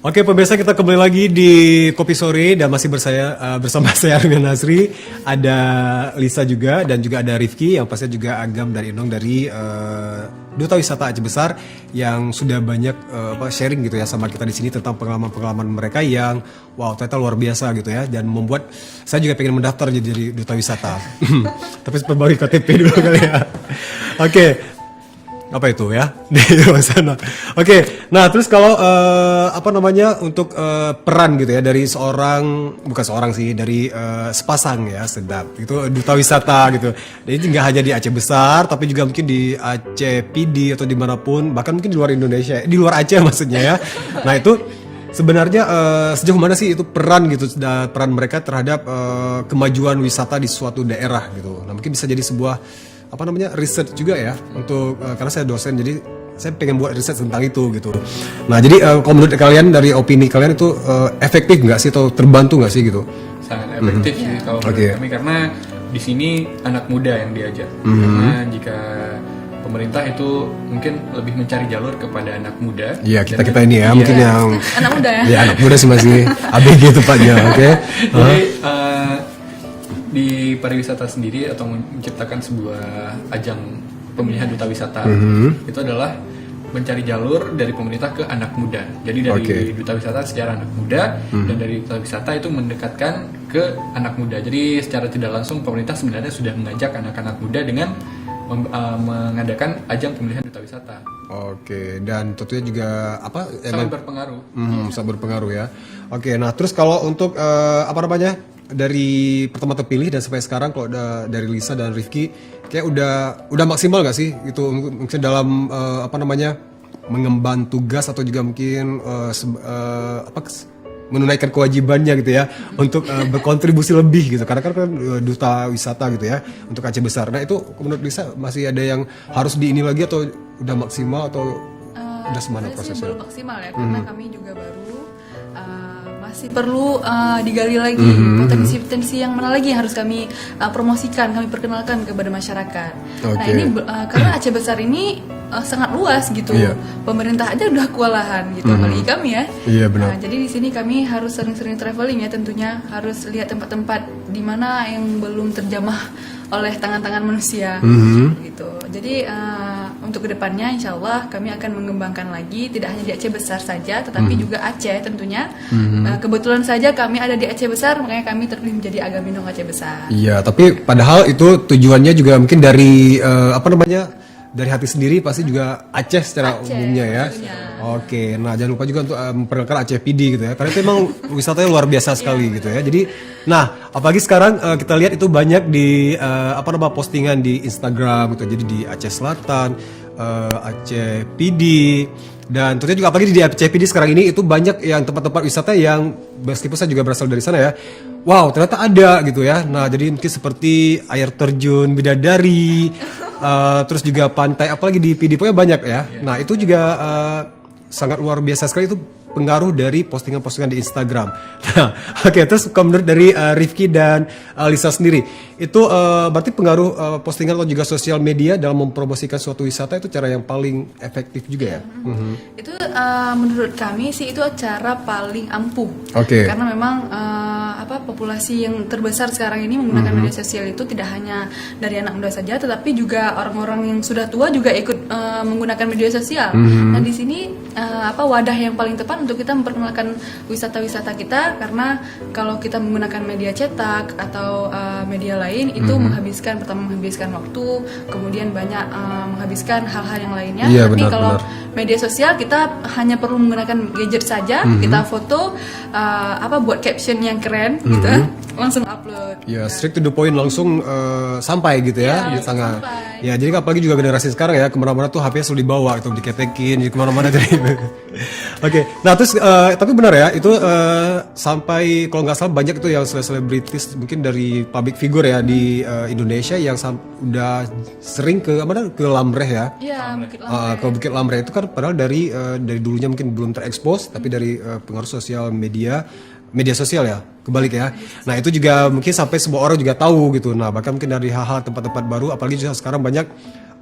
Oke pemirsa, kita kembali lagi di Kopi Sore dan masih bersama saya Armin Nasri, ada Lisa juga dan juga ada Rifki yang pastinya juga Agam dan Inong dari Duta Wisata Aceh Besar yang sudah banyak sharing gitu ya sama kita di sini tentang pengalaman-pengalaman mereka yang wow ternyata luar biasa gitu ya, dan membuat saya juga pengen mendaftar jadi Duta Wisata. Tapi perbarui KTP dulu kali ya. Oke. Apa itu ya di luar sana. Oke, nah terus kalau untuk peran gitu ya dari bukan seorang sih, dari sepasang ya sedap itu duta wisata gitu. Jadi nggak hanya di Aceh Besar tapi juga mungkin di Aceh PD atau dimanapun, bahkan mungkin di luar Indonesia, di luar Aceh maksudnya ya. Nah itu sebenarnya sejauh mana sih itu peran mereka terhadap kemajuan wisata di suatu daerah gitu. Nah mungkin bisa jadi sebuah riset juga ya untuk karena saya dosen, jadi saya pengen buat riset tentang itu gitu. Nah jadi kalau menurut kalian, dari opini kalian itu efektif nggak sih atau terbantu nggak sih gitu? Sangat efektif sih kalau menurut kami, karena di sini anak muda yang diajak. Karena jika pemerintah itu mungkin lebih mencari jalur kepada anak muda. Iya, kita ini ya, mungkin yang anak muda ya. Ya anak muda sih, masih ABG tepatnya, oke. Jadi di pariwisata sendiri atau menciptakan sebuah ajang pemilihan duta wisata itu adalah mencari jalur dari pemerintah ke anak muda. Jadi dari duta wisata secara anak muda dan dari duta wisata itu mendekatkan ke anak muda. Jadi secara tidak langsung pemerintah sebenarnya sudah mengajak anak-anak muda dengan mengadakan ajang pemilihan duta wisata. Oke, dan tentunya juga sangat berpengaruh. Sangat berpengaruh ya. Oke, nah terus kalau untuk dari pertama terpilih dan sampai sekarang, kalau dari Lisa dan Rifki kayak udah maksimal nggak sih itu mungkin dalam mengemban tugas atau juga mungkin menunaikan kewajibannya gitu ya untuk berkontribusi lebih gitu, karena kan duta wisata gitu ya untuk Aceh Besar. Nah itu menurut Lisa masih ada yang harus diini lagi atau udah maksimal atau udah semana prosesnya? Belum maksimal ya, karena kami juga baru masih perlu digali lagi potensi-potensi yang mana lagi yang harus kami promosikan, kami perkenalkan kepada masyarakat. Nah ini karena Aceh Besar ini sangat luas gitu, pemerintah aja udah kewalahan gitu, apalagi kami ya. Iya benar. Jadi di sini kami harus sering-sering traveling ya, tentunya harus lihat tempat-tempat di mana yang belum terjamah oleh tangan-tangan manusia gitu. Jadi untuk kedepannya insya Allah kami akan mengembangkan lagi, tidak hanya di Aceh Besar saja tetapi juga Aceh tentunya. Kebetulan saja kami ada di Aceh Besar, makanya kami terpilih menjadi Agaminong Aceh Besar. Iya, tapi padahal itu tujuannya juga mungkin dari dari hati sendiri pasti juga Aceh secara umumnya ya. Tentunya. Oke, nah jangan lupa juga untuk memperkenalkan Aceh PD gitu ya, karena itu memang wisatanya luar biasa sekali gitu ya. Jadi, nah apalagi sekarang kita lihat itu banyak di postingan di Instagram gitu. Jadi di Aceh Selatan, Aceh PD, dan tentunya juga apalagi di Aceh PD sekarang ini itu banyak yang tempat-tempat wisata yang meskipun saya juga berasal dari sana ya. Wow, ternyata ada gitu ya. Nah, jadi mungkin seperti air terjun Bidadari, terus juga pantai, apalagi di PD pokoknya banyak ya. Nah, itu juga sangat luar biasa sekali, itu pengaruh dari postingan-postingan di Instagram. Nah, terus menurut dari Rifki dan Lisa sendiri, itu berarti pengaruh postingan atau juga sosial media dalam mempromosikan suatu wisata itu cara yang paling efektif juga ya? Itu menurut kami sih itu cara paling ampuh. Karena memang populasi yang terbesar sekarang ini menggunakan media sosial itu tidak hanya dari anak muda saja, tetapi juga orang-orang yang sudah tua juga ikut menggunakan media sosial. Nah di sini wadah yang paling tepat untuk kita memperkenalkan wisata-wisata kita, karena kalau kita menggunakan media cetak atau media lain itu menghabiskan waktu, kemudian banyak menghabiskan hal-hal yang lainnya. Tapi kalau media sosial kita hanya perlu menggunakan gadget saja, kita foto, buat caption yang keren gitu, langsung upload. Ya, straight to the point, langsung sampai gitu ya, sangat. Ya, jadi apalagi juga generasi sekarang ya, kemana-mana tuh HP selalu dibawa atau diketekin, jadi kemana-mana jadi. Nah terus tapi benar ya itu sampai kalau nggak salah banyak itu yang selebritis mungkin dari public figure ya di Indonesia yang udah sering ke Lamreh ya. Iya, Bukit Lamreh. Ke Bukit Lamreh itu kan padahal dari dulunya mungkin belum terekspos, tapi dari pengaruh sosial media sosial ya, kebalik ya. Nah itu juga mungkin sampai semua orang juga tahu gitu. Nah bahkan mungkin dari hal-hal tempat-tempat baru, apalagi juga sekarang banyak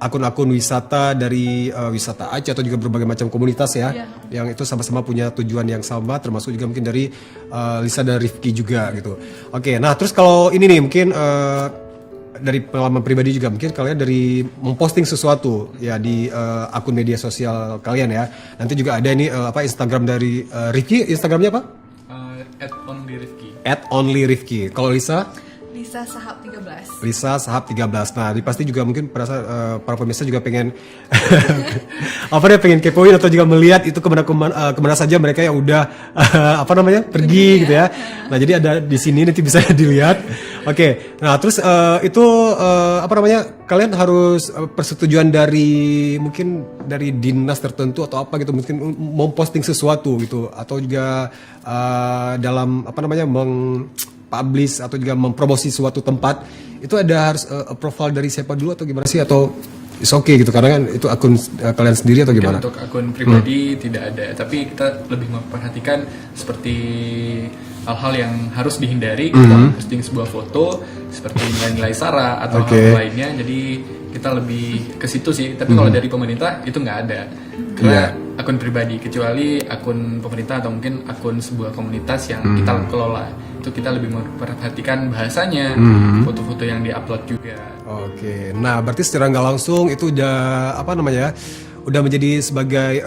akun-akun wisata dari wisata Aceh atau juga berbagai macam komunitas ya, yang itu sama-sama punya tujuan yang sama, termasuk juga mungkin dari Lisa dan Rifki juga gitu. Oke, nah terus kalau ini nih mungkin dari pengalaman pribadi juga, mungkin kalian dari memposting sesuatu ya di akun media sosial kalian ya. Nanti juga ada ini Instagram dari Rifki, Instagramnya apa? @onlyrifki. @onlyrifki. Kalau Lisa? Lisa Sahab 13. Lisa Sahab 13. Nah, ini pasti juga mungkin para pemirsa juga pengen pengen kepoin atau juga melihat itu kemana saja mereka yang udah pergi gitu ya. Nah, jadi ada di sini nanti bisa dilihat. Oke. Nah, terus kalian harus persetujuan dari mungkin dari dinas tertentu atau apa gitu, mungkin memposting sesuatu gitu, atau juga dalam publish atau juga mempromosi suatu tempat itu ada harus approval dari siapa dulu atau gimana sih, atau it's okay gitu karena kan itu akun kalian sendiri atau gimana? Untuk akun pribadi tidak ada, tapi kita lebih memperhatikan seperti hal-hal yang harus dihindari. Kita posting sebuah foto seperti nilai-nilai SARA atau hal lainnya, jadi kita lebih ke situ sih. Tapi kalau dari pemerintah itu nggak ada, karena akun pribadi, kecuali akun pemerintah atau mungkin akun sebuah komunitas yang kita kelola, itu kita lebih memperhatikan bahasanya, foto-foto yang diupload juga. Oke, nah berarti secara nggak langsung itu udah udah menjadi sebagai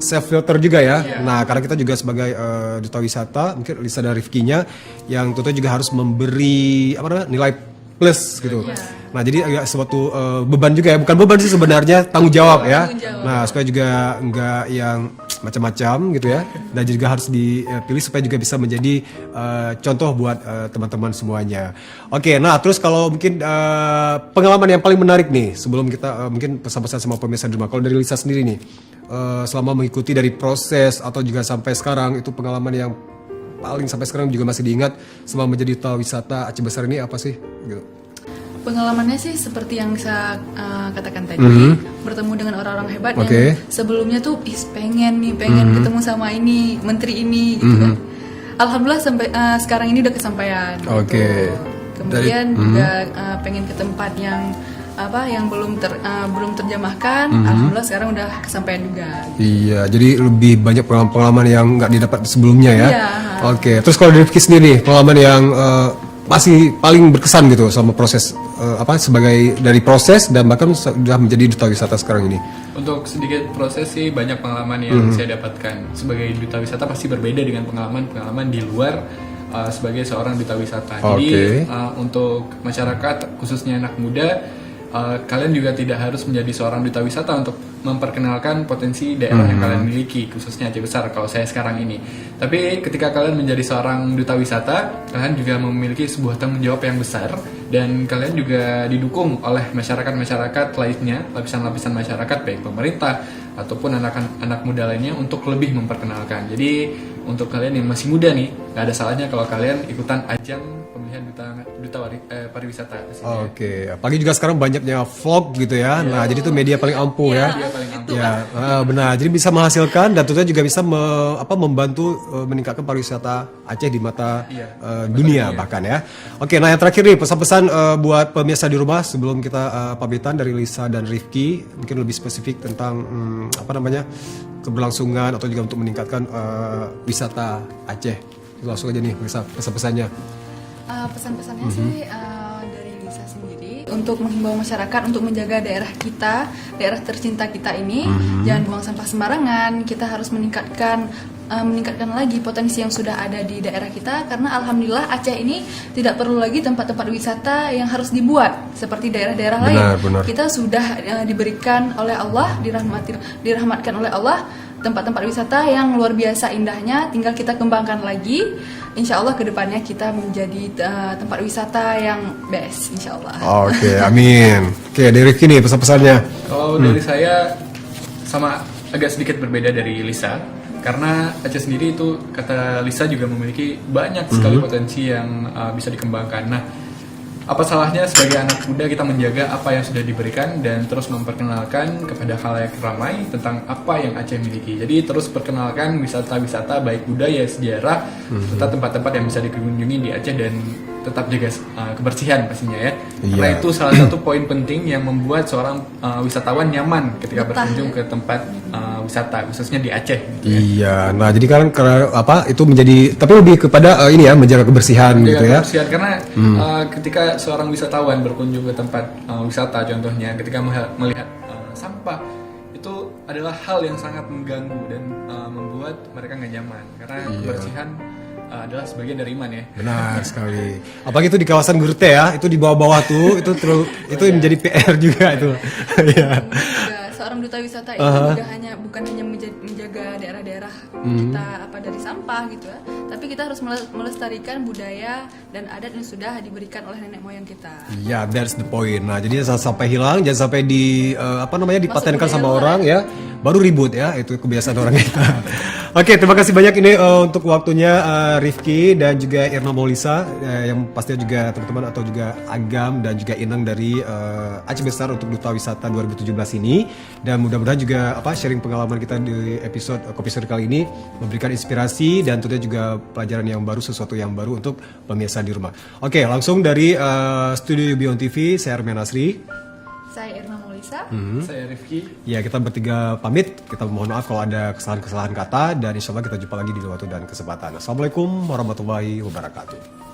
self filter juga ya. Nah, karena kita juga sebagai duta wisata, mungkin Lisa dan Rifkinya yang tentunya juga harus memberi nilai plus gitu. Nah, jadi agak suatu beban juga ya, bukan beban sih sebenarnya, tanggung jawab ya. Nah, supaya juga nggak yang macam-macam gitu ya, dan juga harus dipilih supaya juga bisa menjadi contoh buat teman-teman semuanya. Oke, nah terus kalau mungkin pengalaman yang paling menarik nih sebelum kita mungkin pesan-pesan sama pemirsa di rumah, kalau dari Lisa sendiri nih selama mengikuti dari proses atau juga sampai sekarang, itu pengalaman yang paling sampai sekarang juga masih diingat selama menjadi duta wisata Aceh Besar ini apa sih gitu? Pengalamannya sih seperti yang saya katakan tadi, bertemu dengan orang-orang hebat yang sebelumnya tuh pengen ketemu sama ini, menteri ini gitu kan. Alhamdulillah sampai sekarang ini udah kesampaian. Gitu. Kemudian juga pengen ke tempat yang yang belum terjamahkan, alhamdulillah sekarang udah kesampaian juga. Iya, jadi lebih banyak pengalaman yang nggak didapat sebelumnya ya. Iya. Oke, terus kalau dari Rifki sendiri, pengalaman yang masih paling berkesan gitu sama proses sebagai dari proses dan bahkan sudah menjadi duta wisata sekarang ini. Untuk sedikit proses sih banyak pengalaman yang saya dapatkan. Sebagai duta wisata pasti berbeda dengan pengalaman di luar sebagai seorang duta wisata. Jadi untuk masyarakat khususnya anak muda, kalian juga tidak harus menjadi seorang duta wisata untuk memperkenalkan potensi daerah yang kalian miliki, khususnya Aceh Besar kalau saya sekarang ini. Tapi ketika kalian menjadi seorang duta wisata, kalian juga memiliki sebuah tanggung jawab yang besar, dan kalian juga didukung oleh masyarakat-masyarakat lainnya, lapisan-lapisan masyarakat baik pemerintah ataupun anak muda lainnya untuk lebih memperkenalkan. Jadi untuk kalian yang masih muda nih, nggak ada salahnya kalau kalian ikutan ajang pemilihan duta pariwisata. Oke, apalagi juga sekarang banyaknya vlog gitu ya. Nah, jadi itu media paling ampuh ya. Ya, benar. Jadi bisa menghasilkan dan tentunya juga bisa membantu meningkatkan pariwisata Aceh di mata dunia bahkan ya. Oke, nah yang terakhir nih pesan-pesan buat pemirsa di rumah sebelum kita pamitan dari Lisa dan Rifki, mungkin lebih spesifik tentang keberlangsungan atau juga untuk meningkatkan wisata Aceh. Langsung aja nih Lisa pesan-pesannya. Pesan-pesannya sih dari Lisa sendiri untuk menghimbau masyarakat untuk menjaga daerah kita, daerah tercinta kita ini, jangan buang sampah sembarangan. Kita harus meningkatkan lagi potensi yang sudah ada di daerah kita, karena alhamdulillah Aceh ini tidak perlu lagi tempat-tempat wisata yang harus dibuat seperti daerah-daerah lain. Benar. Kita sudah diberikan oleh Allah, dirahmatkan oleh Allah tempat-tempat wisata yang luar biasa indahnya, tinggal kita kembangkan lagi. Insya Allah kedepannya kita menjadi tempat wisata yang best, insya Allah. Oke, amin. Oke, dari Rifki nih pesan-pesannya. Kalau dari saya sama agak sedikit berbeda dari Lisa, karena Aceh sendiri itu kata Lisa juga memiliki banyak sekali potensi yang bisa dikembangkan. Nah, apa salahnya sebagai anak muda kita menjaga apa yang sudah diberikan dan terus memperkenalkan kepada khalayak ramai tentang apa yang Aceh miliki. Jadi terus perkenalkan wisata-wisata baik budaya, sejarah, serta tempat-tempat yang bisa dikunjungi di Aceh, dan tetap jaga kebersihan pastinya ya. Iya. Karena itu salah satu poin penting yang membuat seorang wisatawan nyaman ketika berkunjung ke tempat wisata, khususnya di Aceh. Gitu ya. Iya, nah jadi kan karena apa itu menjadi tapi lebih kepada ini ya menjaga kebersihan gitu ya. Kebersihan karena ketika seorang wisatawan berkunjung ke tempat wisata contohnya, ketika melihat sampah itu adalah hal yang sangat mengganggu dan membuat mereka nggak nyaman karena kebersihan adalah sebagian dari iman ya. Benar sekali. Apalagi itu di kawasan Gurte ya, itu di bawah-bawah tuh, itu menjadi PR juga itu. Iya. Seorang duta wisata itu bukan hanya menjaga daerah-daerah kita dari sampah gitu ya, tapi kita harus melestarikan budaya dan adat yang sudah diberikan oleh nenek moyang kita. Iya, that's the point. Nah, jadi jangan sampai hilang, jangan sampai dipatenkan sama orang ya, baru ribut ya, itu kebiasaan orang kita. Oke, terima kasih banyak ini untuk waktunya Rifki dan juga Irna Maulisa yang pastinya juga teman-teman atau juga Agam dan juga Inang dari Aceh Besar untuk Duta Wisata 2017 ini, dan mudah-mudahan juga sharing pengalaman kita di episode Kopi Sore kali ini memberikan inspirasi dan tentunya juga pelajaran yang baru, sesuatu yang baru untuk pemirsa di rumah. Oke, langsung dari studio Beyond TV, saya Armen Nasri. Saya Irna Maulisa. Saya Rifki. Ya, kita bertiga pamit. Kita mohon maaf kalau ada kesalahan-kesalahan kata, dan insya Allah kita jumpa lagi di waktu dan kesempatan. Assalamualaikum warahmatullahi wabarakatuh.